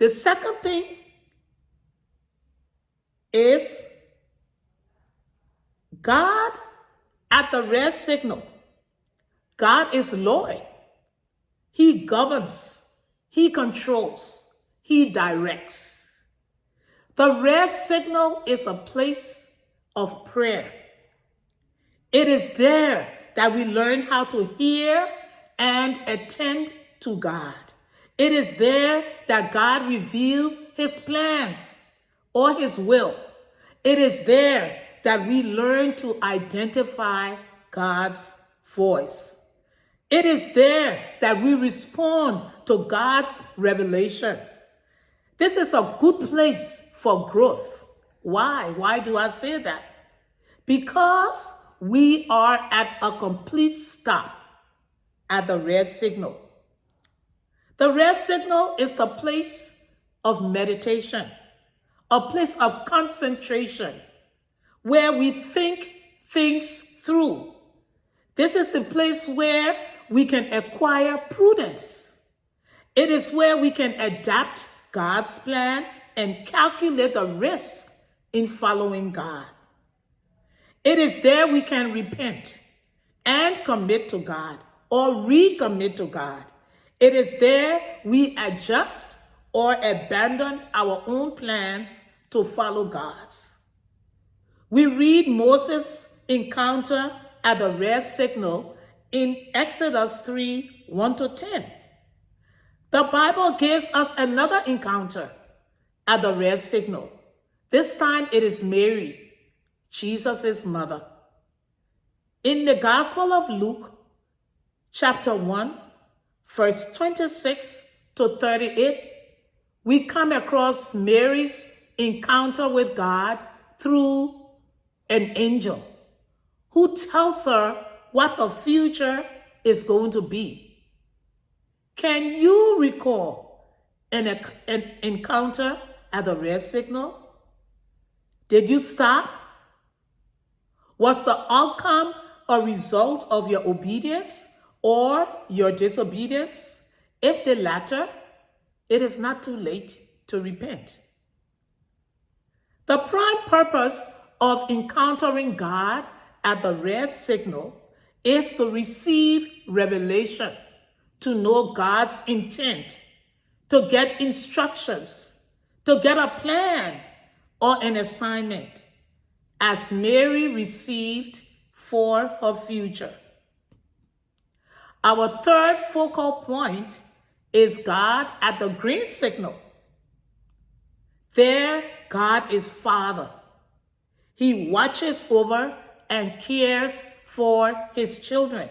The second thing is God at the red signal. God is Lord. He governs, he controls, he directs. The red signal is a place of prayer. It is there that we learn how to hear and attend to God. It is there that God reveals his plans or his will. It is there that we learn to identify God's voice. It is there that we respond to God's revelation. This is a good place for growth. Why? Why do I say that? Because we are at a complete stop at the red signal. The red signal is the place of meditation, a place of concentration, where we think things through. This is the place where we can acquire prudence. It is where we can adapt God's plan and calculate the risks in following God. It is there we can repent and commit to God or recommit to God. It is there we adjust or abandon our own plans to follow God's. We read Moses' encounter at the red signal in Exodus 3, 1-10. The Bible gives us another encounter at the red signal. This time it is Mary, Jesus' mother. In the Gospel of Luke, chapter 1, verse 26-38, we come across Mary's encounter with God through an angel who tells her what her future is going to be. Can you recall an encounter at the red signal? Did you stop? Was the outcome a result of your obedience or your disobedience? If the latter, it is not too late to repent. The prime purpose of encountering God at the red signal is to receive revelation, to know God's intent, to get instructions, to get a plan or an assignment, as Mary received for her future. Our third focal point is God at the green signal. There, God is Father. He watches over and cares for his children,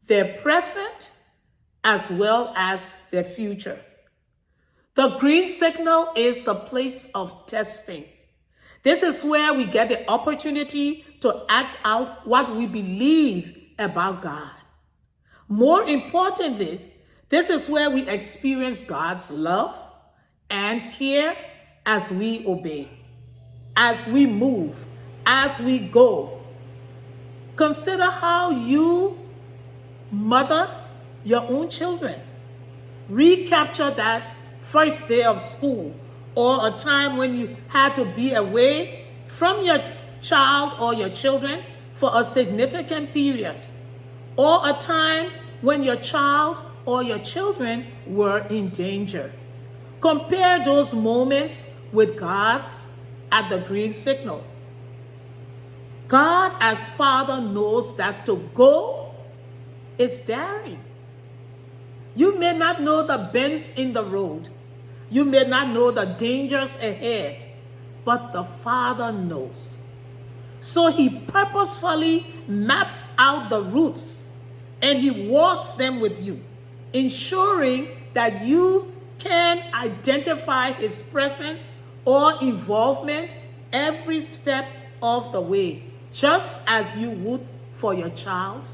their present as well as their future. The green signal is the place of testing. This is where we get the opportunity to act out what we believe about God. More importantly, this is where we experience God's love and care as we obey, as we move, as we go. Consider how you mother your own children. Recapture that first day of school or a time when you had to be away from your child or your children for a significant period, or a time when your child or your children were in danger. Compare those moments with God's at the green signal. God as Father knows that to go is daring. You may not know the bends in the road. You may not know the dangers ahead, but the Father knows. So he purposefully maps out the routes and he walks them with you, ensuring that you can identify his presence or involvement every step of the way, just as you would for your child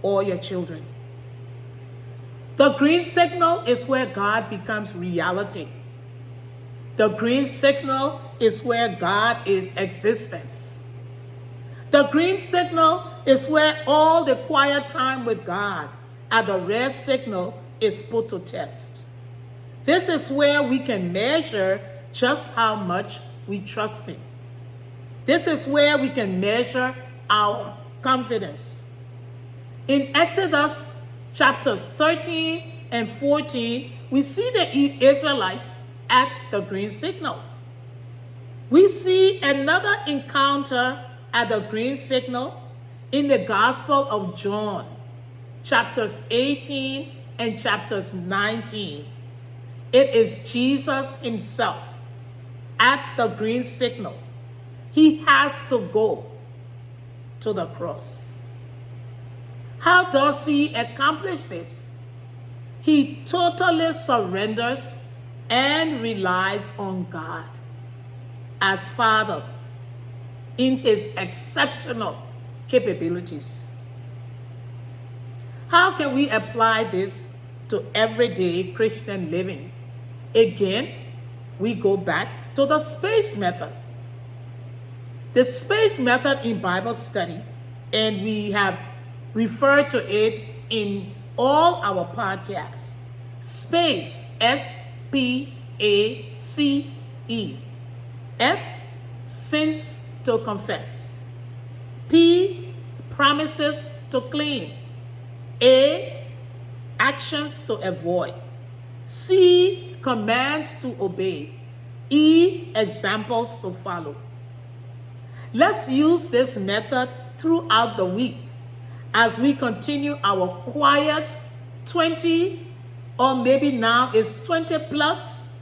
or your children. The green signal is where God becomes reality. The green signal is where God is existence. The green signal is where all the quiet time with God at the red signal is put to test. This is where we can measure just how much we trust Him. This is where we can measure our confidence. In Exodus chapters 13 and 14, we see the Israelites at the green signal. We see another encounter at the green signal in the Gospel of John, chapters 18 and chapters 19. It is Jesus himself at the green signal. He has to go to the cross. How does he accomplish this? He totally surrenders and relies on God as Father in his exceptional capabilities. How can we apply this to everyday Christian living? Again, we go back to the space method. The space method in Bible study, and we have referred to it in all our podcasts. Space, S-P-A-C-E. S, sins to confess. P, promises to claim. A, actions to avoid. C, commands to obey. E, examples to follow. Let's use this method throughout the week as we continue our quiet 20, or maybe now it's 20 plus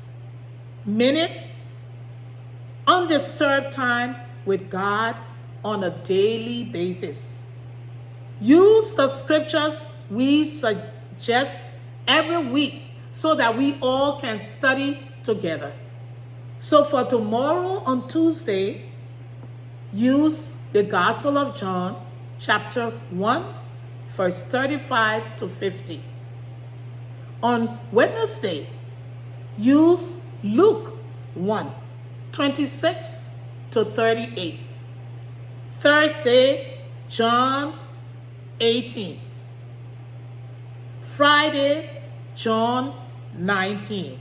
minute undisturbed time with God on a daily basis. Use the scriptures we suggest every week so that we all can study together. So for tomorrow on Tuesday, use the Gospel of John, chapter 1, verse 35 to 50. On Wednesday, use Luke 1, 26 to 38. Thursday, John 18. Friday, John 19.